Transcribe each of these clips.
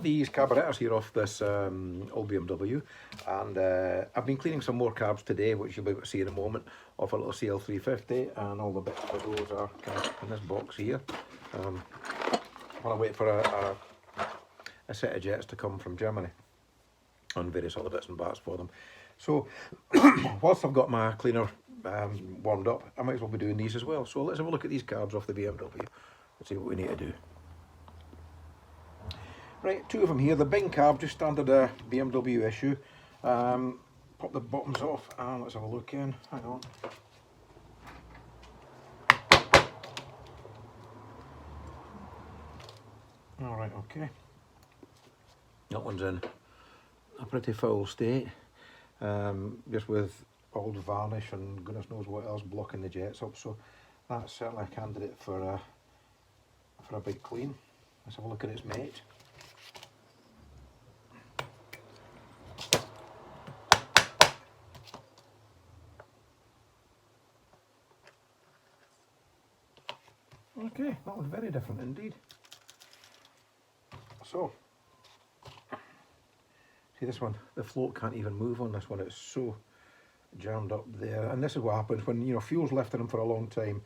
these carburetors here off this old BMW, and I've been cleaning some more carbs today, which you'll be able to see in a moment, off a little CL350, and all the bits of those are kind of in this box here. While I wait for a set of jets to come from Germany, and various other bits and bats for them. So, whilst I've got my cleaner warmed up, I might as well be doing these as well. So let's have a look at these carbs off the BMW and see what we need to do. Right, two of them here. The Bing carb, just standard BMW issue. Pop the bottoms off and let's have a look in. Hang on. Alright, okay. That one's in a pretty foul state. Just with old varnish and goodness knows what else blocking the jets up. So that's certainly a candidate for a big clean. Let's have a look at its mate. Okay, that was very different indeed. So, see this one, the float can't even move on this one, it's so jammed up there. And this is what happens when, you know, fuel's left in them for a long time.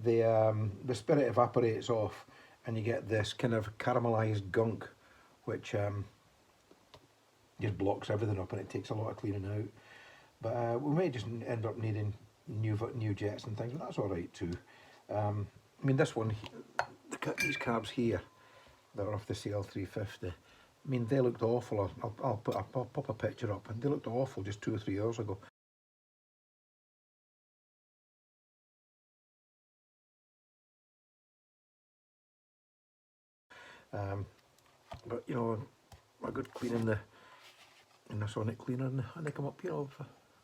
The spirit evaporates off and you get this kind of caramelized gunk, which just blocks everything up and it takes a lot of cleaning out. But we may just end up needing new jets and things, but that's alright too. I mean, this one, these carbs here that are off the CL350, I mean, they looked awful. I'll pop a picture up, and they looked awful just 2 or 3 years ago. But you know, a good clean in the sonic cleaner, and they come up, you know,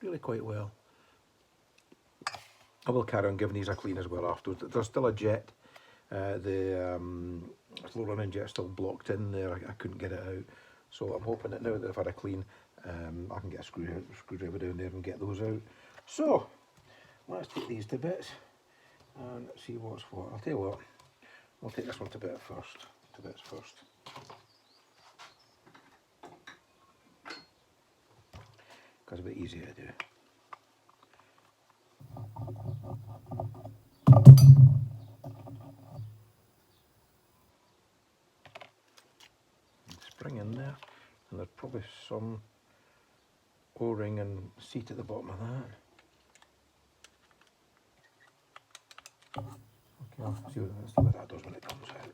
really quite well. I will carry on giving these a clean as well afterwards. There's still a jet, the slow running jet still blocked in there. I couldn't get it out, so I'm hoping that now that I've had a clean, I can get a screwdriver down there and get those out. So let's take these to bits and see what's what. I'll tell you what, we'll take this one to bits first. Because it's a bit easier to do. Spring in there, and there's probably some O-ring and seat at the bottom of that. Okay, I'll see what that does when it comes out.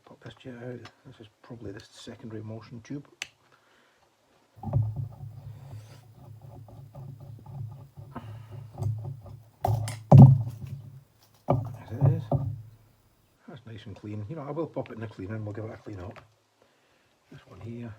Pop this jet out. This is probably the secondary motion tube. As it is. That's nice and clean. You know, I will pop it in the cleaner and we'll give it a clean up. This one here.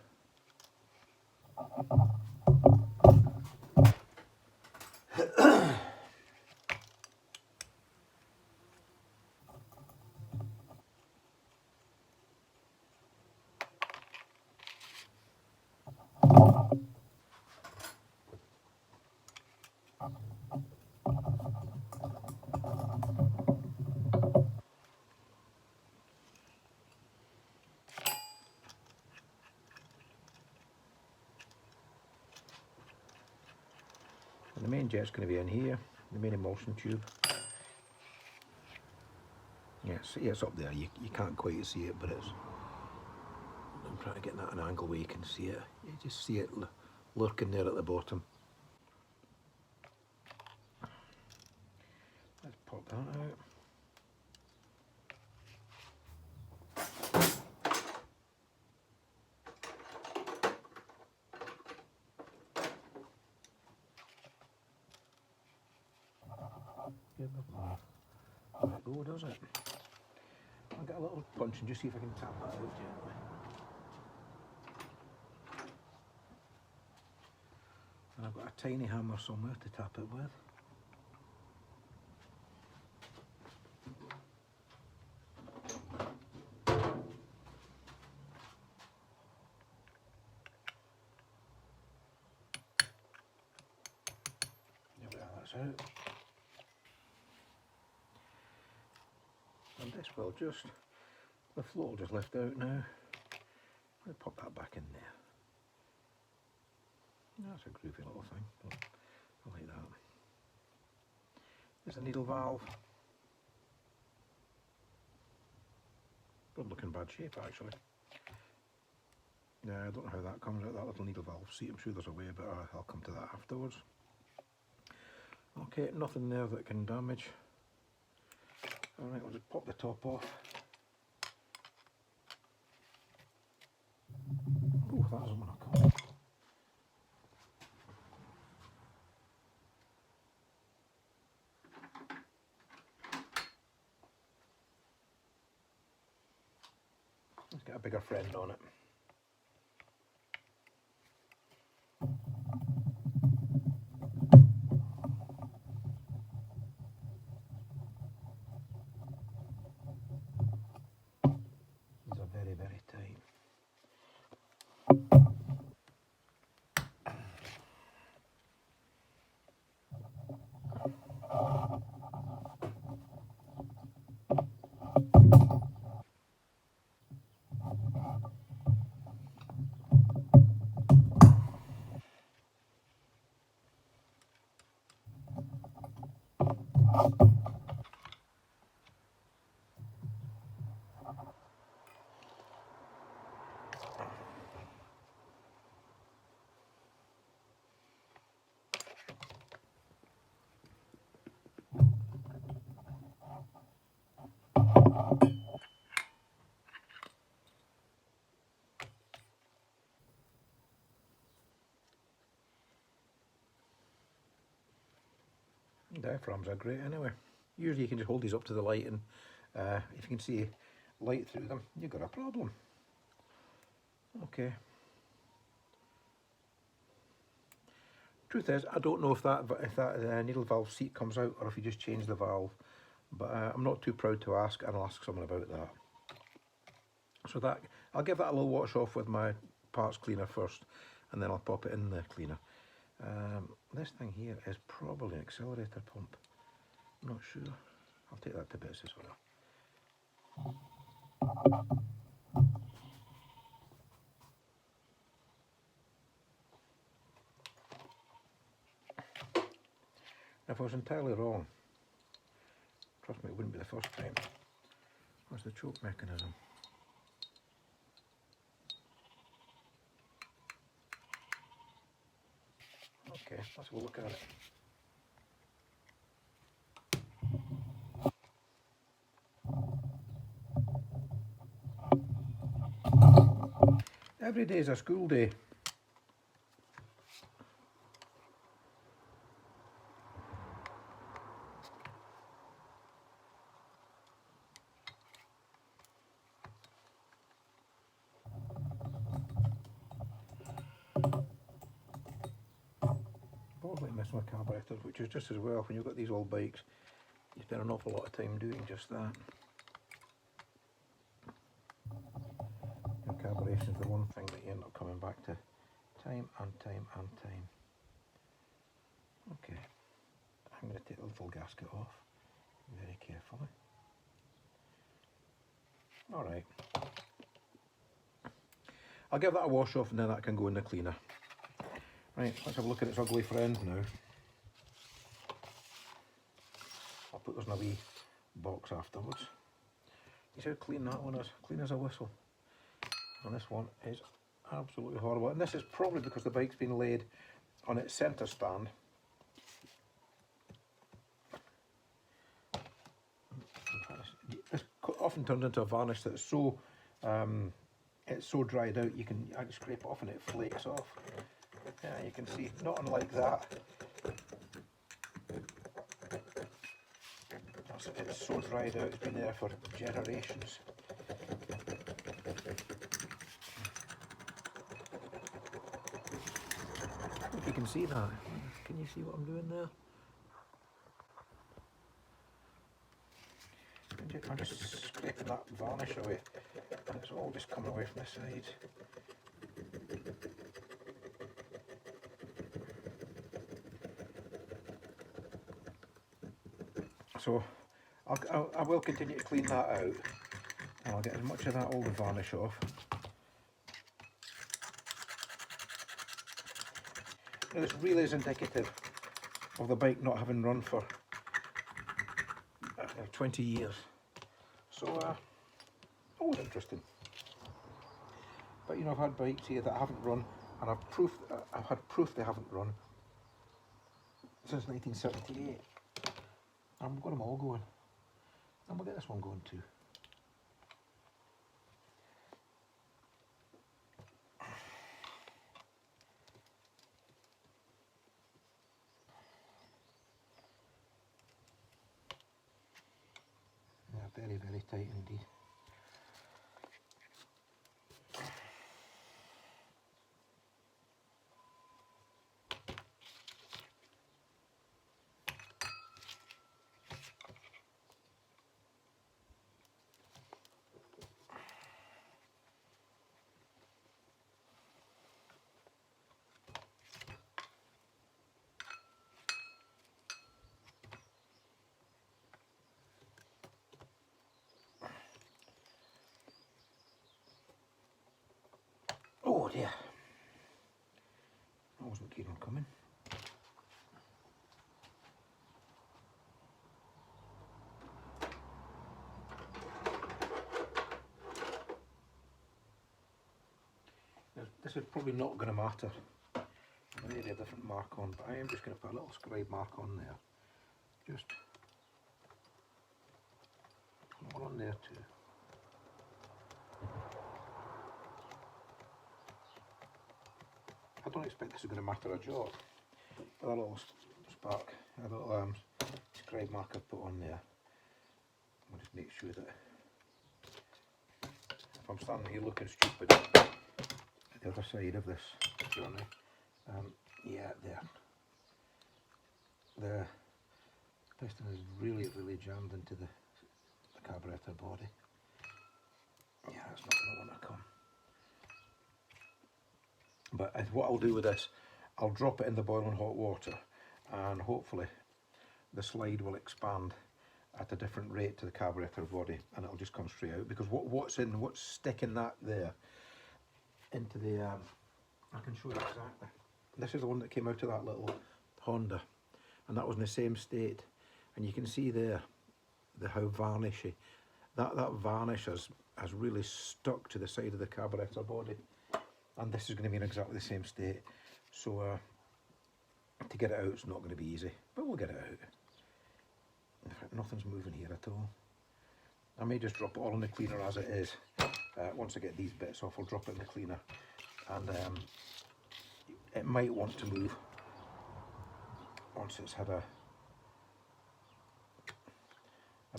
And the main jet's going to be in here, the main emulsion tube. Yes, yeah, it's up there. You can't quite see it, but it's. I'm trying to get that at an angle where you can see it. You just see it lurking there at the bottom. Let's pop that out. There it go, does it? I'll get a little punch and just see if I can tap that out gently. And I've got a tiny hammer somewhere to tap it with. There we are, that's out. And this will just, the float will just lift out now. I'll pop that back in there. That's a groovy little thing. I like that. There's a needle valve. Don't look in bad shape actually. Yeah, I don't know how that comes out, that little needle valve. See, I'm sure there's a way, but I'll come to that afterwards. Okay, nothing there that can damage. Alright, we'll just pop the top off. Oh, that doesn't want to come. Let's get a bigger friend on it. These are very, very tight. Diaphragms are great anyway. Usually you can just hold these up to the light and if you can see light through them, you've got a problem. Okay. Truth is, I don't know if that needle valve seat comes out or if you just change the valve, but I'm not too proud to ask, and I'll ask someone about that. So that I'll give that a little wash off with my parts cleaner first, and then I'll pop it in the cleaner. This thing here is probably an accelerator pump. I'm not sure. I'll take that to bits as well. If I was entirely wrong, trust me, it wouldn't be the first time. What's the choke mechanism? Okay, let's have a look at it. Every day is a school day. Probably messing with carburetors, which is just as well. When you've got these old bikes, you spend an awful lot of time doing just that. And carburation is the one thing that you end up coming back to time and time and time. Okay, I'm going to take the little gasket off very carefully. Alright, I'll give that a wash off and then that can go in the cleaner. Right, let's have a look at its ugly friend now. I'll put those in a wee box afterwards. You see how clean that one is? Clean as a whistle. And this one is absolutely horrible. And this is probably because the bike's been laid on its centre stand. This often turns into a varnish that's so it's so dried out you can actually scrape it off and it flakes off. Yeah, you can see, not unlike that. It's so dried out, it's been there for generations. If you can see that, can you see what I'm doing there? I'm just scraping that varnish away, and it's all just coming away from the sides. So I will continue to clean that out, and I'll get as much of that old varnish off this really is indicative of the bike not having run for 20 years. So always interesting. But you know, I've had bikes here that haven't run, and I've had proof they haven't run since 1978. I've got them all going, and we'll get this one going too. Yeah, very, very tight indeed. Oh dear, I wasn't keen on coming. This is probably not going to matter. Maybe a different mark on, but I am just going to put a little scribe mark on there. Just one on there too. I don't expect this is going to matter a jot. But a little spark, a little scribe mark I put on there. I'll just make sure that if I'm standing here looking stupid at the other side of this journey, yeah, there. The piston is really, really jammed into the carburetor body. Yeah, it's not going to want to come. But what I'll do with this, I'll drop it in the boiling hot water, and hopefully the slide will expand at a different rate to the carburetor body, and it'll just come straight out. Because what's sticking that there into the, I can show you exactly. This is the one that came out of that little Honda, and that was in the same state. And you can see there how varnishy that varnish has really stuck to the side of the carburetor body. And this is going to be in exactly the same state. So to get it out, it's not going to be easy, but we'll get it out. In fact, nothing's moving here at all. I may just drop it all in the cleaner as it is. Once I get these bits off, I'll drop it in the cleaner, and it might want to move once it's had a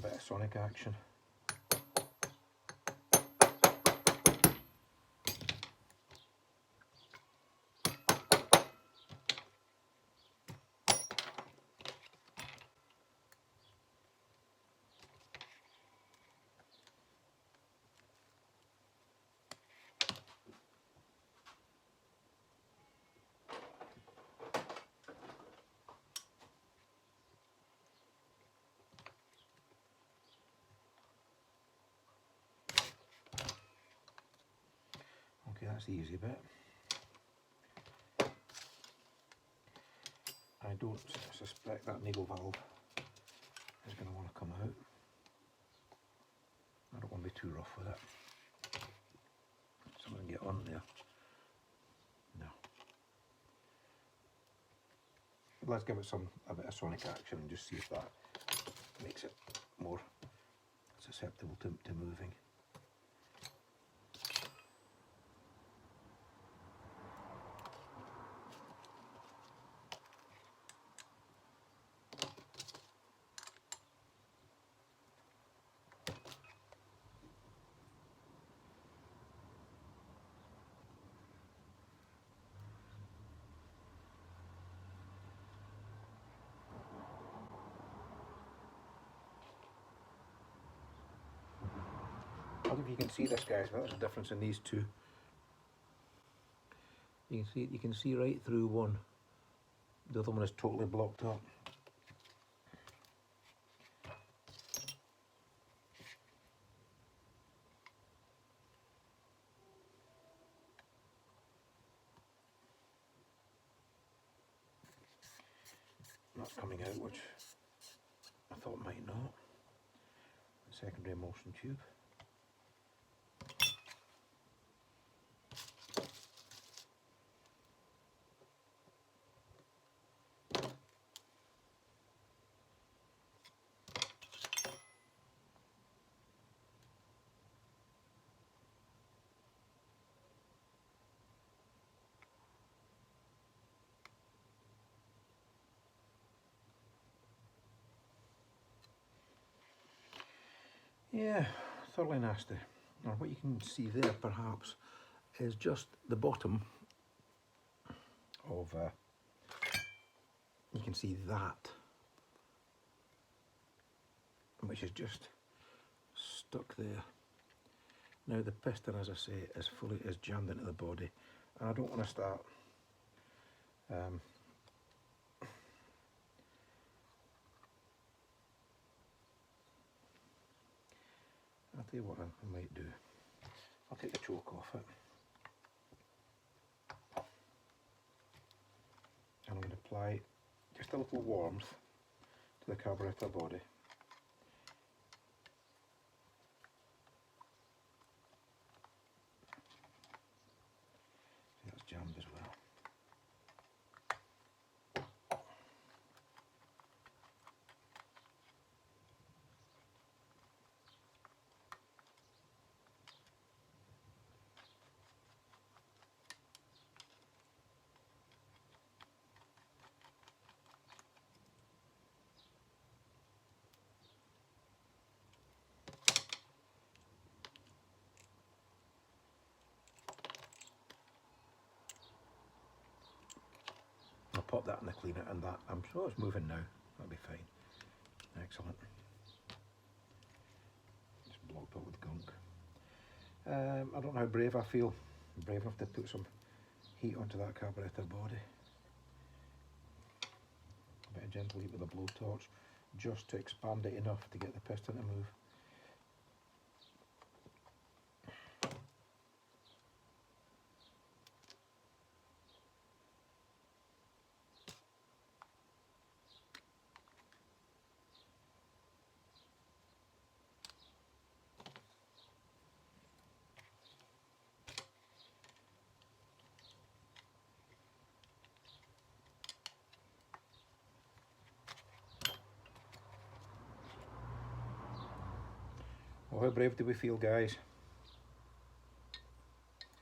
bit of sonic action. Okay, that's the easy bit. I don't suspect that needle valve is going to want to come out. I don't want to be too rough with it. Something get on there. No. Let's give it a bit of sonic action and just see if that makes it more susceptible to moving. I don't know if you can see this, guys, but there's a difference in these two. You can see right through one. The other one is totally blocked up. that's coming out, which I thought might not. The secondary emulsion tube. Yeah, thoroughly nasty. Now what you can see there perhaps is just the bottom of, you can see that, which is just stuck there. Now the piston, as I say, is jammed into the body, and I don't want to start I'll tell you what I might do. I'll take the choke off it, and I'm going to apply just a little warmth to the carburetor body. See, that's jammed as well. I'll pop that in the cleaner, and that, I'm sure it's moving now. That'll be fine. Excellent. It's blocked up with gunk. I don't know how brave I feel. I'm brave enough to put some heat onto that carburetor body. A bit of gentle heat with a blowtorch, just to expand it enough to get the piston to move. Well, how brave do we feel, guys?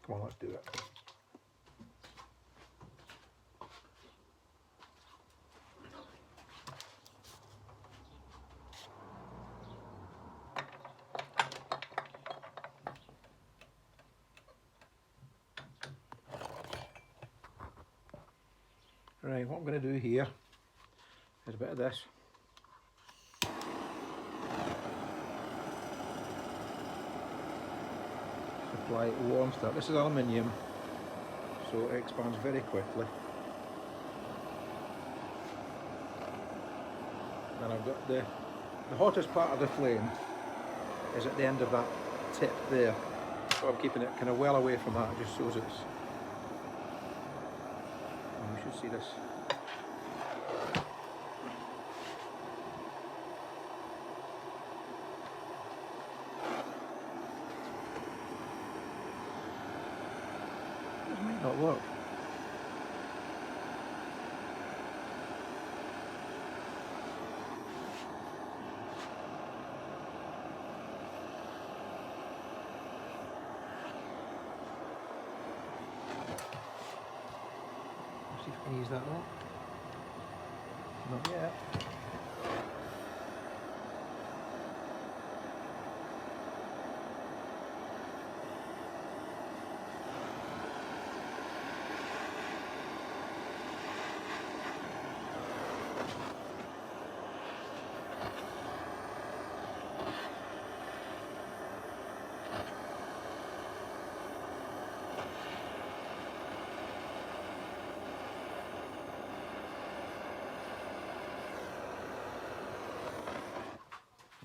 Come on, let's do it. Right, what I'm going to do here is a bit of this. Apply warm stuff. This is aluminium, so it expands very quickly. And I've got the hottest part of the flame is at the end of that tip there. So I'm keeping it kind of well away from that, just so it's, and you should see this. This might not work. See if I can ease that up. Not yet.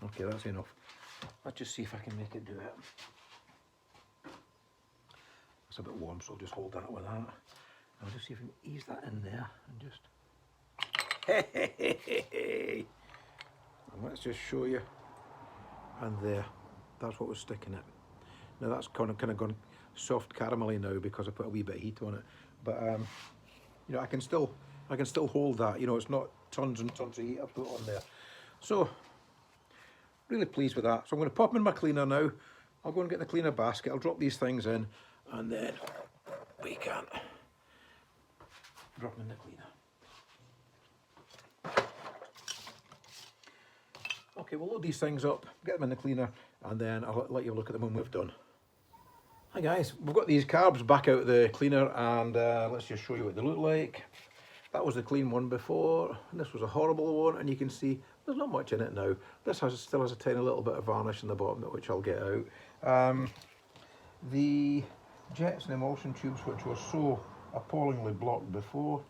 Okay, that's enough. Let's just see if I can make it do it. It's a bit warm, so I'll just hold that with that. I'll just see if I can ease that in there and just And let's just show you. And there, that's what was sticking it. Now that's kind of gone soft caramelly now because I put a wee bit of heat on it. But you know, I can still hold that. You know, it's not tons and tons of heat I put on there. So really pleased with that. So I'm going to pop them in my cleaner now. I'll go and get the cleaner basket. I'll drop these things in, and then we can drop them in the cleaner. Okay, we'll load these things up, get them in the cleaner, and then I'll let you look at them when we've done. Hi guys, we've got these carbs back out of the cleaner, and let's just show you what they look like. That was the clean one before, and this was a horrible one, and you can see there's not much in it now. This still has a tiny little bit of varnish in the bottom, which I'll get out. The jets and emulsion tubes, which were so appallingly blocked before,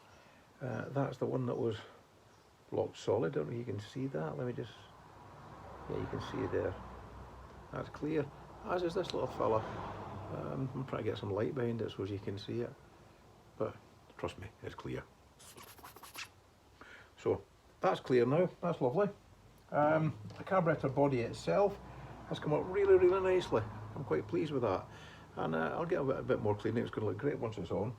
that's the one that was blocked solid. I don't know if you can see that. Let me just... Yeah, you can see it there. That's clear, as is this little fella. I'm trying to get some light behind it so as you can see it. But trust me, it's clear. So that's clear now, that's lovely. The carburetor body itself has come up really, really nicely. I'm quite pleased with that. And I'll get a bit more cleaning, it's going to look great once it's on.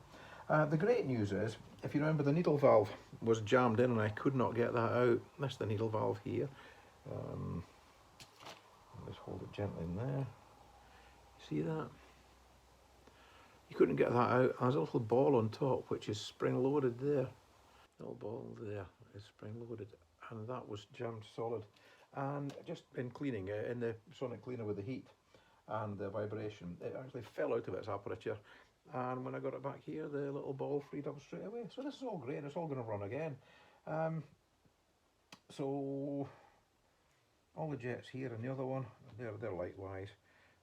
The great news is, if you remember, the needle valve was jammed in and I could not get that out. That's the needle valve here. Let's hold it gently in there. See that? You couldn't get that out. There's a little ball on top which is spring loaded there. Little ball there is spring loaded, and that was jammed solid. And just in cleaning, in the sonic cleaner with the heat and the vibration, it actually fell out of its aperture. And when I got it back here, the little ball freed up straight away. So this is all great. It's all going to run again. So all the jets here and the other one, they're likewise.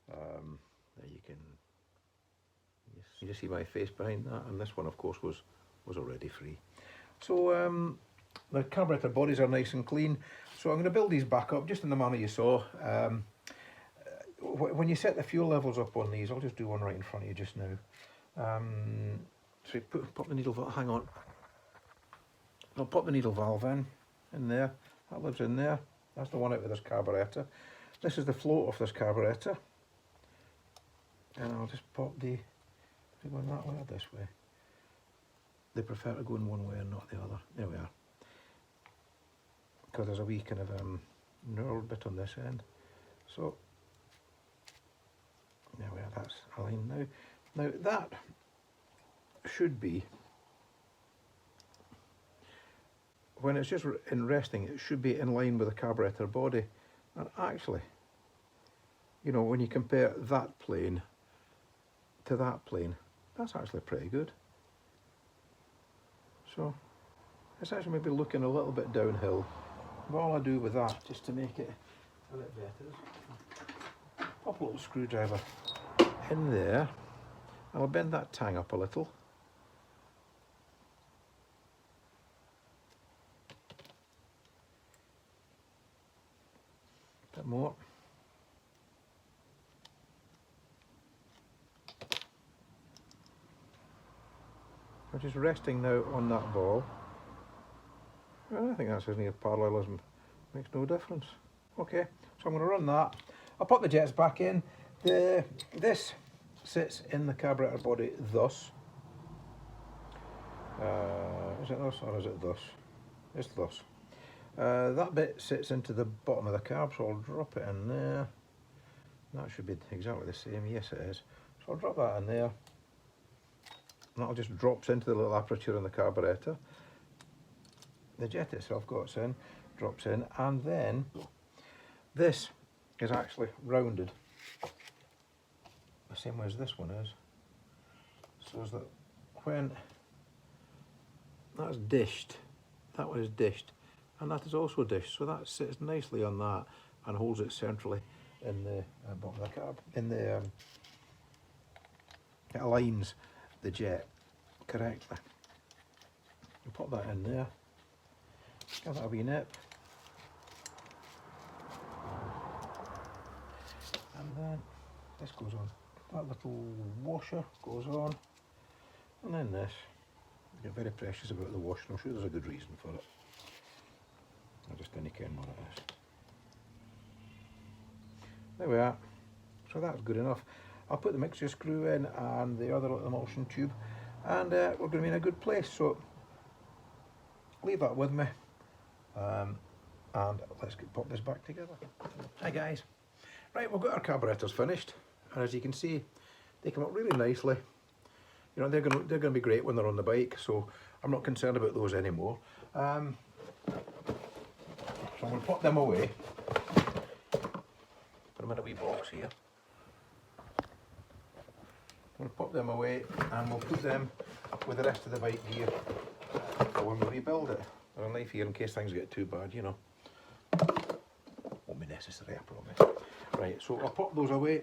There you can just see my face behind that, and this one of course was already free. So the carburetor bodies are nice and clean. So I'm going to build these back up just in the manner you saw. When you set the fuel levels up on these, I'll just do one right in front of you just now. So you pop the needle valve, hang on. I'll pop the needle valve in there. That lives in there. That's the one out of this carburetor. This is the float of this carburetor. And I'll just pop the... Is it going that way or this way? They prefer to go in one way and not the other. There we are. Because there's a wee kind of knurled bit on this end. So, there we are, that's aligned now. Now that should be, when it's just in resting, it should be in line with the carburetor body. And actually, you know, when you compare that plane to that plane, that's actually pretty good. So it's actually maybe looking a little bit downhill. But all I do with that, just to make it a bit better, is pop a little screwdriver in there. I'll bend that tang up a little. A bit more. I'm just resting now on that ball. Well, I think that's as near parallelism. Makes no difference. Okay, so I'm going to run that. I'll put the jets back in. This sits in the carburetor body thus. Is it thus or is it thus? It's thus. That bit sits into the bottom of the carb, so I'll drop it in there. That should be exactly the same. Yes, it is. So I'll drop that in there. And that'll just drops into the little aperture in the carburetor. The jet itself drops in, and then this is actually rounded the same way as this one is, so as that when that's dished, that one is dished, and that is also dished, so that sits nicely on that and holds it centrally in the bottom of the carb. It aligns the jet correctly. You pop that in there, give that a wee nip, and then this goes on. That little washer goes on, and then this. I get very precious about the washer. I'm sure there's a good reason for it. I'm just going to ken what it is. There we are. So that's good enough. I'll put the mixture screw in and the other little emulsion tube, and we're going to be in a good place. So leave that with me, and let's pop this back together. Hi guys. Right, we've got our carburetors finished, and as you can see, they come up really nicely. You know, they're going to be great when they're on the bike, so I'm not concerned about those anymore. So I'm going to put them away. Put them in a wee box here. I'm going to put them away, and we'll put them with the rest of the bike gear for when we rebuild it. There's a knife here in case things get too bad, you know. Won't be necessary, I promise. Right, so I'll put those away.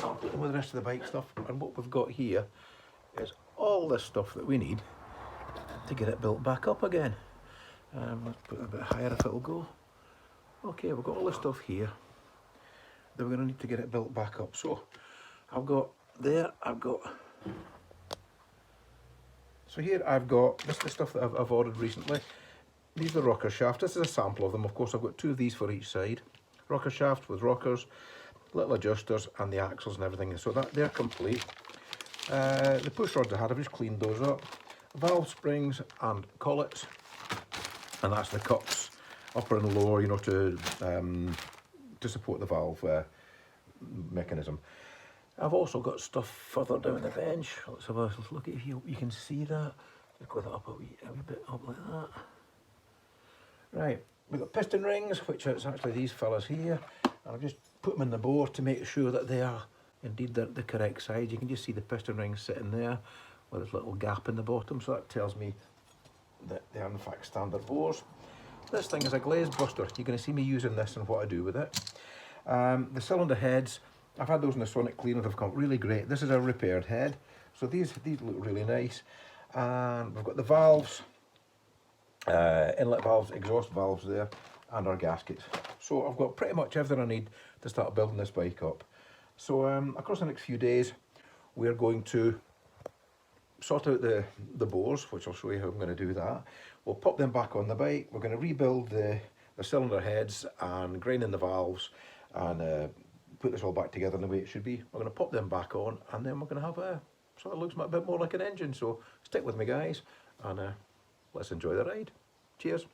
I'll put them with the rest of the bike stuff, and what we've got here is all this stuff that we need to get it built back up again. Let's put it a bit higher if it'll go. Okay, we've got all this stuff here that we're going to need to get it built back up. So I've got there, so here I've got this is the stuff that I've ordered recently. These are the rocker shafts. This is a sample of them. Of course, I've got 2 of these for each side. Rocker shaft with rockers, little adjusters, and the axles and everything. So that they're complete. The push rods I had, I've just cleaned those up. Valve springs and collets, and that's the cups, upper and lower, you know, to support the valve mechanism. I've also got stuff further down the bench. Let's have a look at if you can see that. Just go that up a wee bit up like that. Right, we've got piston rings, which is actually these fellas here. And I've just put them in the bore to make sure that they are indeed the correct size. You can just see the piston rings sitting there with this little gap in the bottom, so that tells me that they are in fact standard bores. This thing is a glaze buster. You're going to see me using this and what I do with it. The cylinder heads, I've had those in the sonic cleaner, they've come really great. This is a repaired head, so these look really nice. And we've got the valves, inlet valves, exhaust valves there, and our gaskets. So I've got pretty much everything I need to start building this bike up. So across the next few days, we're going to sort out the bores, which I'll show you how I'm going to do that. We'll pop them back on the bike. We're going to rebuild the cylinder heads and grind in the valves and put this all back together in the way it should be. We're going to pop them back on, and then we're going to have a sort of looks a bit more like an engine. So stick with me, guys, and let's enjoy the ride. Cheers.